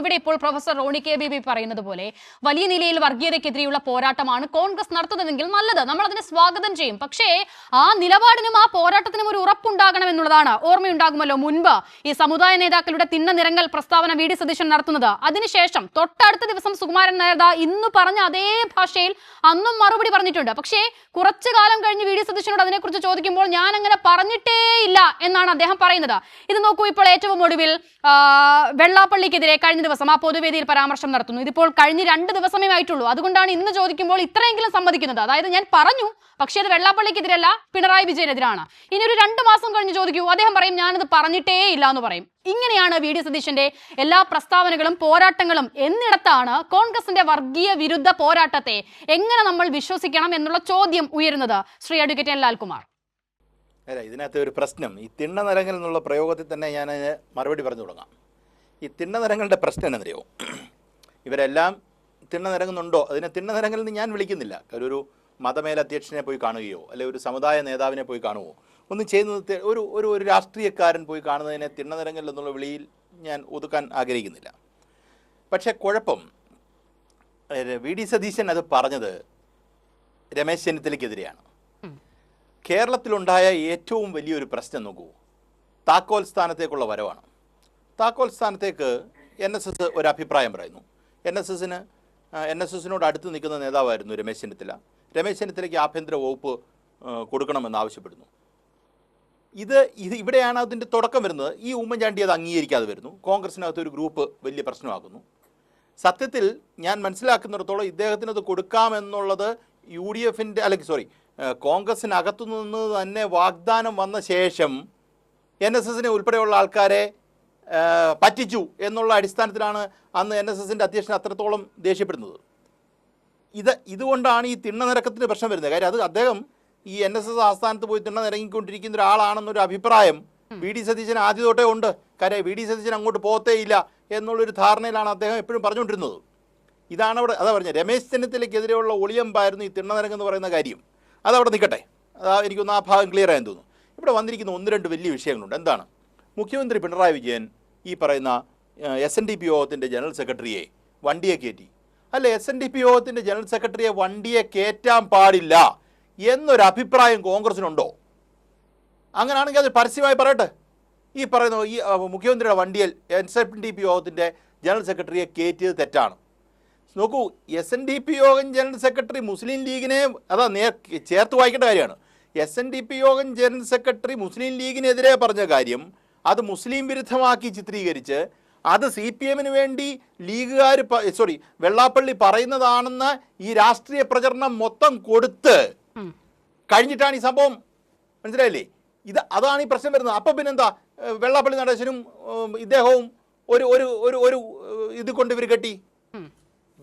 ഇവിടെ ഇപ്പോൾ professor Roni K baby പറയുന്നത് പോലെ വലിയ നിലയിൽ വർഗീയതയ്ക്കെതിരെയുള്ള പോരാട്ടമാണ് കോൺഗ്രസ് നടത്തുന്നതെങ്കിൽ നല്ലത്, നമ്മൾ അതിനെ സ്വാഗതം ചെയ്യും. പക്ഷേ ആ നിലപാടിനും ആ പോരാട്ടത്തിനും ഒരു ഉറപ്പുണ്ടാകണം എന്നുള്ളതാണ്. ഓർമ്മയുണ്ടാകുമല്ലോ മുൻപ് ഈ സമുദായ നേതാക്കളുടെ തിണ്ണ നിറങ്ങൽ പ്രസ്താവന വി ഡി സതീശൻ നടത്തുന്നത്. അതിനുശേഷം തൊട്ടടുത്ത ദിവസം സുകുമാരൻ നായർ ഇന്ന് പറഞ്ഞ അതേ ഭാഷയിൽ അന്നും മറുപടി പറഞ്ഞിട്ടുണ്ട്. പക്ഷേ കുറച്ചു കാലം കഴിഞ്ഞ് വി ഡി സതീശനോട് അതിനെക്കുറിച്ച് ചോദിക്കുമ്പോൾ ഞാൻ അങ്ങനെ പറഞ്ഞിട്ടേ ഇല്ല എന്നാണ് അദ്ദേഹം പറയുന്നത്. ഇത് നോക്കൂ, ഇപ്പോൾ ഏറ്റവും ഒടുവിൽ വെള്ളാപ്പള്ളിക്കെതിരെ കഴിഞ്ഞ ദിവസം ആ പൊതുവേദിയിൽ പരാമർശം നടത്തുന്നു. ഇതിപ്പോൾ കഴിഞ്ഞ 2 ദിവസമേ ആയിട്ടുള്ളൂ. അതുകൊണ്ടാണ് ഇന്ന് ചോദിക്കുമ്പോൾ ഇത്രയെങ്കിലും സമ്മതിക്കുന്നത്. അതായത് ഞാൻ പറഞ്ഞു, പക്ഷേ അത് വെള്ളാപ്പള്ളിക്കെതിരല്ല, പിണറായി വിജയനെതിരാണ്. ഇനി ഒരു 2 മാസം കഴിഞ്ഞ് ചോദിക്കൂ, അദ്ദേഹം പറയും ഞാനത് പറഞ്ഞിട്ടേ ഇല്ല എന്ന് പറയും. ഇങ്ങനെയാണ് വി ഡി സതീശന്റെ എല്ലാ പ്രസ്താവനകളും പോരാട്ടങ്ങളും. എന്നിടത്താണ് കോൺഗ്രസിന്റെ വർഗീയ വിരുദ്ധ പോരാട്ടത്തെ എങ്ങനെ നമ്മൾ വിശ്വസിക്കണം എന്നുള്ള ചോദ്യം ഉയരുന്നത്. Shri advocate N Lalkumar. അല്ല, ഇതിനകത്ത് ഒരു പ്രശ്നം, ഈ തിണ്ണ നിരങ്ങൽ എന്നുള്ള പ്രയോഗത്തിൽ തന്നെ ഞാൻ മറുപടി പറഞ്ഞു തുടങ്ങാം. ഈ തിണ്ണ നിരങ്ങളുടെ പ്രശ്നം എന്നറിയോ? ഇവരെല്ലാം തിണ്ണ നിരങ്ങുന്നുണ്ടോ? അതിനെ തിണ്ണ നിരങ്ങൽ എന്ന് ഞാൻ വിളിക്കുന്നില്ല. ഒരു മതമേലധ്യക്ഷനെ പോയി കാണുകയോ അല്ലെങ്കിൽ ഒരു സമുദായ നേതാവിനെ പോയി കാണുകയോ ഒന്നും ചെയ്യുന്നത് ഒരു രാഷ്ട്രീയക്കാരൻ പോയി കാണുന്നതിനെ തിണ്ണ നിരങ്ങൽ എന്നുള്ള വിളിയിൽ ഞാൻ ഒതുക്കാൻ ആഗ്രഹിക്കുന്നില്ല. പക്ഷേ കുഴപ്പം, വി ഡി സതീശൻ അത് പറഞ്ഞത് രമേശ് ചെന്നിത്തലയ്ക്കെതിരെയാണ്. കേരളത്തിലുണ്ടായ ഏറ്റവും വലിയൊരു പ്രശ്നം നോക്കൂ, താക്കോൽ സ്ഥാനത്തേക്കുള്ള വരവാണ്. താക്കോൽ സ്ഥാനത്തേക്ക് NSS ഒരു അഭിപ്രായം പറയുന്നു. NSSനോട് അടുത്ത് നിൽക്കുന്ന നേതാവായിരുന്നു രമേശ് ചെന്നിത്തല. രമേശ് ചെന്നിത്തലയ്ക്ക് ആഭ്യന്തര വകുപ്പ് കൊടുക്കണമെന്ന് ആവശ്യപ്പെടുന്നു. ഇവിടെയാണ് അതിൻ്റെ തുടക്കം വരുന്നത്. ഈ ഉമ്മൻചാണ്ടി അത് അംഗീകരിക്കാതെ വരുന്നു. കോൺഗ്രസിനകത്ത് ഒരു ഗ്രൂപ്പ് വലിയ പ്രശ്നമാക്കുന്നു. സത്യത്തിൽ ഞാൻ മനസ്സിലാക്കുന്നിടത്തോളം ഇദ്ദേഹത്തിനത് കൊടുക്കാമെന്നുള്ളത് കോൺഗ്രസിനകത്തു നിന്ന് തന്നെ വാഗ്ദാനം വന്ന ശേഷം NSSനെ ഉൾപ്പെടെയുള്ള ആൾക്കാരെ പറ്റിച്ചു എന്നുള്ള അടിസ്ഥാനത്തിലാണ് അന്ന് NSSൻ്റെ അധ്യക്ഷൻ അത്രത്തോളം ദേഷ്യപ്പെടുന്നത്. ഇതുകൊണ്ടാണ് ഈ തിണ്ണ നിരക്കത്തിന് പ്രശ്നം വരുന്നത്. കാര്യം അത് അദ്ദേഹം ഈ NSS ആസ്ഥാനത്ത് പോയി തിണ്ണ നിരങ്ങിക്കൊണ്ടിരിക്കുന്ന ഒരാളാണെന്നൊരു അഭിപ്രായം വി ഡി സതീശൻ ആദ്യ തൊട്ടേ ഉണ്ട്. കാര്യം വി ഡി സതീശൻ അങ്ങോട്ട് പോകത്തേ ഇല്ല എന്നുള്ളൊരു ധാരണയിലാണ് അദ്ദേഹം എപ്പോഴും പറഞ്ഞുകൊണ്ടിരുന്നത്. ഇതാണ് അതാ പറഞ്ഞത്, രമേശ് ചെന്നിത്തലയ്ക്കെതിരെയുള്ള ഒളിയമ്പായിരുന്നു ഈ തിണ്ണ നിരങ്ങെന്ന് പറയുന്ന കാര്യം. അതവിടെ നിൽക്കട്ടെ, എനിക്കൊന്ന് ആ ഭാഗം ക്ലിയർ ആയെന്ന് തോന്നുന്നു. ഇവിടെ വന്നിരിക്കുന്ന 1-2 വലിയ വിഷയങ്ങളുണ്ട്. എന്താണ്? മുഖ്യമന്ത്രി പിണറായി വിജയൻ ഈ പറയുന്ന SNDP യോഗത്തിൻ്റെ ജനറൽ സെക്രട്ടറിയെ വണ്ടിയെ കയറ്റി. അല്ല, SNDP യോഗത്തിൻ്റെ ജനറൽ സെക്രട്ടറിയെ വണ്ടിയെ കയറ്റാൻ പാടില്ല എന്നൊരു അഭിപ്രായം കോൺഗ്രസിനുണ്ടോ? അങ്ങനെയാണെങ്കിൽ അത് പരസ്യമായി പറയട്ടെ. ഈ പറയുന്ന ഈ മുഖ്യമന്ത്രിയുടെ വണ്ടിയിൽ SNDP യോഗത്തിൻ്റെ ജനറൽ സെക്രട്ടറിയെ കയറ്റിയത് തെറ്റാണ്. നോക്കൂ, SNDP യോഗം ജനറൽ സെക്രട്ടറി മുസ്ലിം ലീഗിനെ ചേർത്ത് വായിക്കേണ്ട കാര്യമാണ്. SNDP യോഗം ജനറൽ സെക്രട്ടറി മുസ്ലിം ലീഗിനെതിരെ പറഞ്ഞ കാര്യം അത് മുസ്ലിം വിരുദ്ധമാക്കി ചിത്രീകരിച്ച് അത് CPMന് വേണ്ടി വെള്ളാപ്പള്ളി പറയുന്നതാണെന്ന് ഈ രാഷ്ട്രീയ പ്രചരണം മൊത്തം കൊടുത്ത് കഴിഞ്ഞിട്ടാണ് ഈ സംഭവം. മനസ്സിലായില്ലേ? അതാണ് ഈ പ്രശ്നം വരുന്നത്. അപ്പം പിന്നെന്താ വെള്ളാപ്പള്ളി നടേശനും ഇദ്ദേഹവും ഒരു ഇത് കൊണ്ട് ഇവർ കെട്ടി.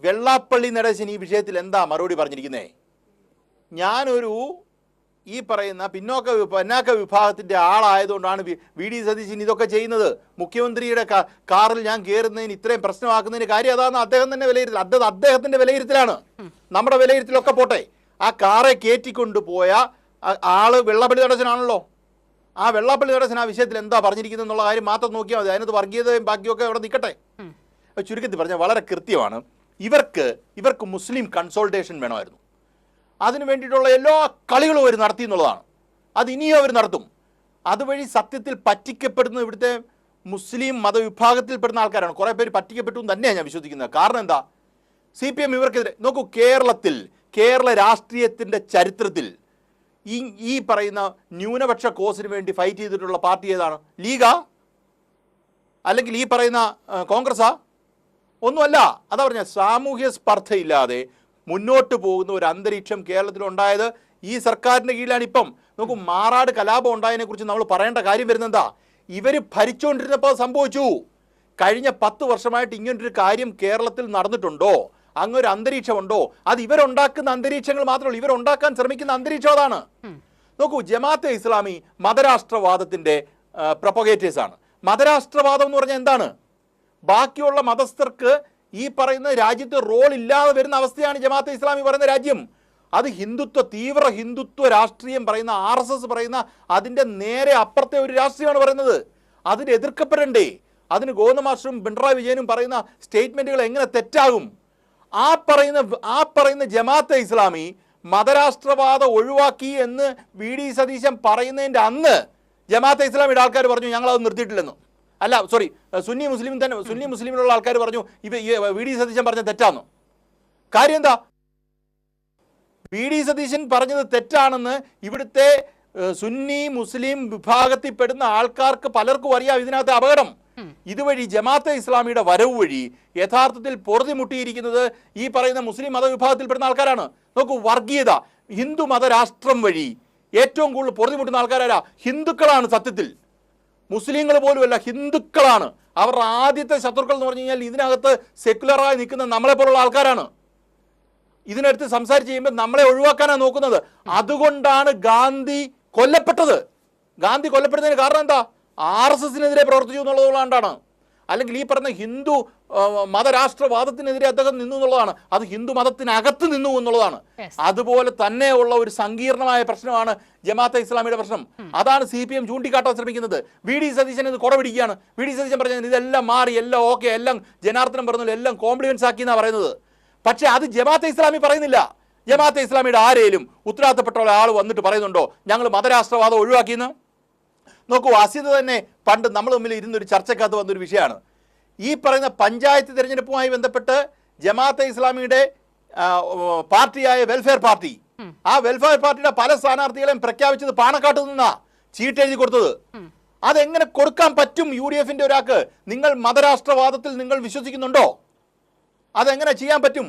വെള്ളാപ്പള്ളി നടേശൻ ഈ വിഷയത്തിൽ എന്താ മറുപടി പറഞ്ഞിരിക്കുന്നേ? ഞാനൊരു ഈ പറയുന്ന പിന്നാക്ക വിഭാഗത്തിൻ്റെ ആളായതുകൊണ്ടാണ് വി ഡി സതീശൻ ഇതൊക്കെ ചെയ്യുന്നത്. മുഖ്യമന്ത്രിയുടെ കാറിൽ ഞാൻ കയറുന്നതിന് ഇത്രയും പ്രശ്നമാക്കുന്നതിന് കാര്യം അതാണ് അദ്ദേഹം തന്നെ വിലയിരുത്തൽ. അദ്ദേഹത്തിൻ്റെ വിലയിരുത്തലാണ്. നമ്മുടെ വിലയിരുത്തലൊക്കെ പോട്ടെ. ആ കാറെ കയറ്റിക്കൊണ്ടുപോയ ആള് വെള്ളാപ്പള്ളി നടേശനാണല്ലോ. ആ വെള്ളാപ്പള്ളി നടേശൻ ആ വിഷയത്തിൽ എന്താ പറഞ്ഞിരിക്കുന്നത് എന്നുള്ള കാര്യം മാത്രം നോക്കിയാൽ മതി. അതിനകത്ത് വർഗീയതയും ബാക്കിയൊക്കെ അവിടെ നിൽക്കട്ടെ. ചുരുക്കത്തിൽ പറഞ്ഞാൽ വളരെ കൃത്യമാണ്. ഇവർക്ക് മുസ്ലിം കൺസോൾട്ടേഷൻ വേണമായിരുന്നു. അതിനു വേണ്ടിയിട്ടുള്ള എല്ലാ കളികളും അവർ നടത്തി എന്നുള്ളതാണ്. അത് ഇനിയും അവർ നടത്തും. അതുവഴി സത്യത്തിൽ പറ്റിക്കപ്പെടുന്ന ഇവിടുത്തെ മുസ്ലിം മതവിഭാഗത്തിൽപ്പെടുന്ന ആൾക്കാരാണ്. കുറേ പേര് പറ്റിക്കപ്പെട്ടു എന്ന് തന്നെയാണ് ഞാൻ വിശ്വസിക്കുന്നത്. കാരണം എന്താ? CPM ഇവർക്കെതിരെ നോക്കൂ. കേരള രാഷ്ട്രീയത്തിൻ്റെ ചരിത്രത്തിൽ ഈ പറയുന്ന ന്യൂനപക്ഷ കോസിന് വേണ്ടി ഫൈറ്റ് ചെയ്തിട്ടുള്ള പാർട്ടി ഏതാണ്? ലീഗാ? അല്ലെങ്കിൽ ഈ പറയുന്ന കോൺഗ്രസ്സാ? ഒന്നുമല്ല. അതാ പറഞ്ഞ സാമൂഹ്യ സ്പർദ്ധയില്ലാതെ മുന്നോട്ട് പോകുന്ന ഒരു അന്തരീക്ഷം കേരളത്തിലുണ്ടായത് ഈ സർക്കാരിൻ്റെ കീഴിലാണ്. ഇപ്പം നോക്കൂ, മാറാട് കലാപം ഉണ്ടായതിനെ കുറിച്ച് നമ്മൾ പറയേണ്ട കാര്യം വരുന്നെന്താ? ഇവർ ഭരിച്ചുകൊണ്ടിരുന്നപ്പോൾ സംഭവിച്ചു. കഴിഞ്ഞ 10 വർഷമായിട്ട് ഇങ്ങനൊരു കാര്യം കേരളത്തിൽ നടന്നിട്ടുണ്ടോ? അങ്ങൊരു അന്തരീക്ഷമുണ്ടോ? അത് ഇവരുണ്ടാക്കുന്ന അന്തരീക്ഷങ്ങൾ മാത്രമല്ല, ഇവരുണ്ടാക്കാൻ ശ്രമിക്കുന്ന അന്തരീക്ഷം അതാണ്. നോക്കൂ, ജമാഅത്തെ ഇസ്ലാമി മതരാഷ്ട്രവാദത്തിൻ്റെ പ്രൊപ്പഗേറ്റേഴ്സാണ്. മതരാഷ്ട്രവാദം എന്ന് പറഞ്ഞാൽ എന്താണ്? ബാക്കിയുള്ള മതസ്ഥർക്ക് ഈ പറയുന്ന രാജ്യത്ത് റോൾ ഇല്ലാതെ വരുന്ന അവസ്ഥയാണ് ജമാഅത്തെ ഇസ്ലാമി പറയുന്ന രാജ്യം. അത് തീവ്ര ഹിന്ദുത്വ രാഷ്ട്രീയം പറയുന്ന RSS പറയുന്ന അതിൻ്റെ നേരെ അപ്പുറത്തെ ഒരു രാഷ്ട്രീയമാണ് പറയുന്നത്. അതിന് എതിർക്കപ്പെടണ്ടേ? അതിന് ഗോവിന്ദ മാസ്റ്ററും പിണറായി വിജയനും പറയുന്ന സ്റ്റേറ്റ്മെന്റുകൾ എങ്ങനെ തെറ്റാകും? ആ പറയുന്ന ജമാഅത്തെ ഇസ്ലാമി മതരാഷ്ട്രവാദം ഒഴിവാക്കി എന്ന് വി ഡി സതീശൻ പറയുന്നതിൻ്റെ അന്ന് ജമാഅത്തെ ഇസ്ലാമിയുടെ ആൾക്കാർ പറഞ്ഞു ഞങ്ങളത് നിർത്തിയിട്ടില്ലെന്ന്. അല്ല സോറി, സുന്നി മുസ്ലിമിലുള്ള ആൾക്കാർ പറഞ്ഞു വി ഡി സതീശൻ പറഞ്ഞ തെറ്റാന്ന്. കാര്യം എന്താ? വി ഡി സതീശൻ പറഞ്ഞത് തെറ്റാണെന്ന് ഇവിടുത്തെ സുന്നി മുസ്ലിം വിഭാഗത്തിൽപ്പെടുന്ന ആൾക്കാർക്ക് പലർക്കും അറിയാം ഇതിനകത്ത് അപകടം. ഇതുവഴി ജമാഅത്തെ ഇസ്ലാമിയുടെ വരവ് വഴി യഥാർത്ഥത്തിൽ പൊറുതിമുട്ടിയിരിക്കുന്നത് ഈ പറയുന്ന മുസ്ലിം മതവിഭാഗത്തിൽപ്പെടുന്ന ആൾക്കാരാണ്. നോക്കൂ, വർഗീയത, ഹിന്ദു മതരാഷ്ട്രം വഴി ഏറ്റവും കൂടുതൽ പൊറുതിമുട്ടുന്ന ആൾക്കാരാരാ? ഹിന്ദുക്കളാണ്. സത്യത്തിൽ മുസ്ലിങ്ങൾ പോലുമല്ല, ഹിന്ദുക്കളാണ്. അവരുടെ ആദ്യത്തെ ശത്രുക്കൾ എന്ന് പറഞ്ഞു കഴിഞ്ഞാൽ ഇതിനകത്ത് സെക്യുലറായി നിൽക്കുന്ന നമ്മളെപ്പോലുള്ള ആൾക്കാരാണ്. ഇതിനടുത്ത് സംസാരിച്ച് ചെയ്യുമ്പോൾ നമ്മളെ ഒഴിവാക്കാനാണ് നോക്കുന്നത്. അതുകൊണ്ടാണ് ഗാന്ധി കൊല്ലപ്പെട്ടത്. ഗാന്ധി കൊല്ലപ്പെടുന്നതിന് കാരണം എന്താ? RSSനെതിരെ പ്രവർത്തിച്ചു എന്നുള്ളതുകൊണ്ടാണ്. അല്ലെങ്കിൽ ഈ പറഞ്ഞ ഹിന്ദു മതരാഷ്ട്രവാദത്തിനെതിരെ അദ്ദേഹം നിന്നു എന്നുള്ളതാണ്. അത് ഹിന്ദു മതത്തിനകത്ത് നിന്നു എന്നുള്ളതാണ്. അതുപോലെ തന്നെയുള്ള ഒരു സങ്കീർണമായ പ്രശ്നമാണ് ജമാഅത്തെ ഇസ്ലാമിയുടെ പ്രശ്നം. അതാണ് CPM ചൂണ്ടിക്കാട്ടാൻ ശ്രമിക്കുന്നത്. വി ഡി സതീശൻ ഇത് കുറപിടിക്കുകയാണ്. വി ഡി സതീശൻ പറഞ്ഞത് ഇതെല്ലാം മാറി, എല്ലാം ഓക്കെ, എല്ലാം ജനാർദ്ദനം പറഞ്ഞല്ലോ, എല്ലാം കോംപ്ലിമെന്റ്സ് ആക്കി എന്നാണ് പറയുന്നത്. പക്ഷെ അത് ജമാഅത്തെ ഇസ്ലാമി പറയുന്നില്ല. ജമാഅത്തെ ഇസ്ലാമിയുടെ ആരെയും ഉത്തരവാദിത്തപ്പെട്ട ആൾ വന്നിട്ട് പറയുന്നുണ്ടോ ഞങ്ങൾ മതരാഷ്ട്രവാദം ഒഴിവാക്കിയെന്ന്? നോക്കൂ, അസിത് തന്നെ പണ്ട് നമ്മൾ തമ്മിൽ ഇരുന്നൊരു ചർച്ചക്കകത്ത് വന്നൊരു വിഷയമാണ്. ഈ പറയുന്ന പഞ്ചായത്ത് തിരഞ്ഞെടുപ്പുമായി ബന്ധപ്പെട്ട് ജമാഅത്തെ ഇസ്ലാമിയുടെ പാർട്ടിയായ വെൽഫെയർ പാർട്ടി, ആ വെൽഫെയർ പാർട്ടിയുടെ പല സ്ഥാനാർത്ഥികളെയും പ്രഖ്യാപിച്ചത് പാണക്കാട്ട് നിന്നാ ചീട്ടെഴുതി കൊടുത്തത്. അതെങ്ങനെ കൊടുക്കാൻ പറ്റും UDFന്റെ ഒരാൾക്ക്? നിങ്ങൾ മതരാഷ്ട്രവാദത്തിൽ നിങ്ങൾ വിശ്വസിക്കുന്നുണ്ടോ? അതെങ്ങനെ ചെയ്യാൻ പറ്റും?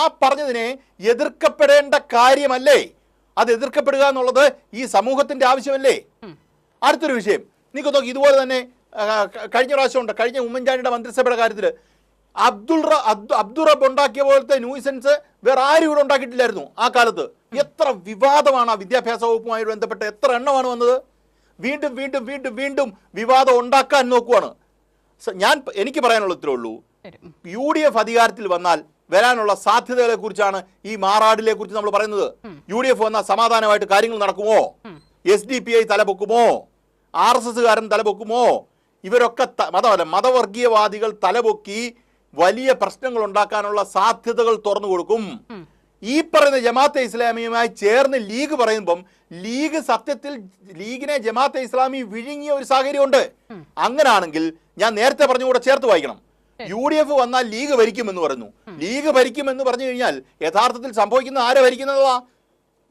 ആ പറഞ്ഞതിനെ എതിർക്കപ്പെടേണ്ട കാര്യമല്ലേ? അത് എതിർക്കപ്പെടുക എന്നുള്ളത് ഈ സമൂഹത്തിന്റെ ആവശ്യമല്ലേ? അടുത്തൊരു വിഷയം നിങ്ങൾക്ക് നോക്കി, ഇതുപോലെ തന്നെ കഴിഞ്ഞ പ്രാവശ്യമുണ്ട്, കഴിഞ്ഞ ഉമ്മൻചാണ്ടിയുടെ മന്ത്രിസഭയുടെ കാര്യത്തിൽ അബ്ദുൾ റബ്ബ് ഉണ്ടാക്കിയ പോലത്തെ ന്യൂസൻസ് വേറെ ആരും ഇവിടെ ഉണ്ടാക്കിയിട്ടില്ലായിരുന്നു ആ കാലത്ത്. എത്ര വിവാദമാണ് ആ വിദ്യാഭ്യാസ വകുപ്പുമായി ബന്ധപ്പെട്ട് എത്ര എണ്ണമാണ് വന്നത്? വീണ്ടും വീണ്ടും വീണ്ടും വീണ്ടും വിവാദം ഉണ്ടാക്കാൻ നോക്കുവാണ്. എനിക്ക് പറയാനുള്ള ഇത്രേ ഉള്ളൂ, UDF അധികാരത്തിൽ വന്നാൽ വരാനുള്ള സാധ്യതകളെ കുറിച്ചാണ് ഈ മാറാടിലെ കുറിച്ച് നമ്മൾ പറയുന്നത്. UDF വന്നാൽ സമാധാനമായിട്ട് കാര്യങ്ങൾ നടക്കുമോ? SDPI തലപൊക്കുമോ? RSSകാരൻ തലപൊക്കുമോ? ഇവരൊക്കെ മതവർഗീയവാദികൾ തലപൊക്കി വലിയ പ്രശ്നങ്ങൾ ഉണ്ടാക്കാനുള്ള സാധ്യതകൾ തുറന്നു കൊടുക്കും. ഈ പറയുന്ന ജമാഅത്തെ ഇസ്ലാമിയുമായി ചേർന്ന് ലീഗ് പറയുമ്പം ലീഗ് സത്യത്തിൽ ലീഗിനെ ജമാഅത്തെ ഇസ്ലാമി വിഴുങ്ങിയ ഒരു സാഹചര്യമുണ്ട്. അങ്ങനാണെങ്കിൽ ഞാൻ നേരത്തെ പറഞ്ഞുകൂടെ ചേർത്ത് വായിക്കണം. UDF വന്നാൽ ലീഗ് ഭരിക്കുമെന്ന് പറഞ്ഞു. ലീഗ് ഭരിക്കുമെന്ന് പറഞ്ഞു കഴിഞ്ഞാൽ യഥാർത്ഥത്തിൽ സംഭവിക്കുന്ന ആരെ ഭരിക്കുന്നതാ?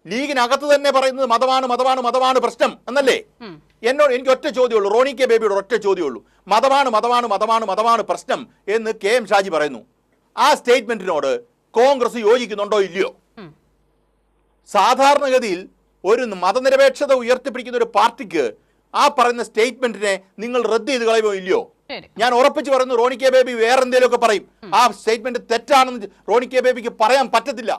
ലീഗിനകത്ത് തന്നെ പറയുന്നത് മതമാണ് പ്രശ്നം എന്നല്ലേ? എനിക്ക് ഒറ്റ ചോദ്യമുള്ളൂ, റോണി കെ ബേബിയുടെ ഒറ്റ ചോദ്യമുള്ളൂ. മതമാണ് പ്രശ്നം എന്ന് KM ഷാജി പറയുന്നു. ആ സ്റ്റേറ്റ്മെന്റിനോട് കോൺഗ്രസ് യോജിക്കുന്നുണ്ടോ ഇല്ലയോ? സാധാരണഗതിയിൽ ഒരു മതനിരപേക്ഷത ഉയർത്തിപ്പിടിക്കുന്ന ഒരു പാർട്ടിക്ക് ആ പറയുന്ന സ്റ്റേറ്റ്മെന്റിനെ നിങ്ങൾ റദ്ദ് ചെയ്ത് കളയുമോ ഇല്ലയോ? ഞാൻ ഉറപ്പിച്ച് പറയുന്നു, റോണി കെ ബേബി വേറെ എന്തെങ്കിലുമൊക്കെ പറയും. ആ സ്റ്റേറ്റ്മെന്റ് തെറ്റാണെന്ന് റോണി കെ ബേബിക്ക് പറയാൻ പറ്റത്തില്ല.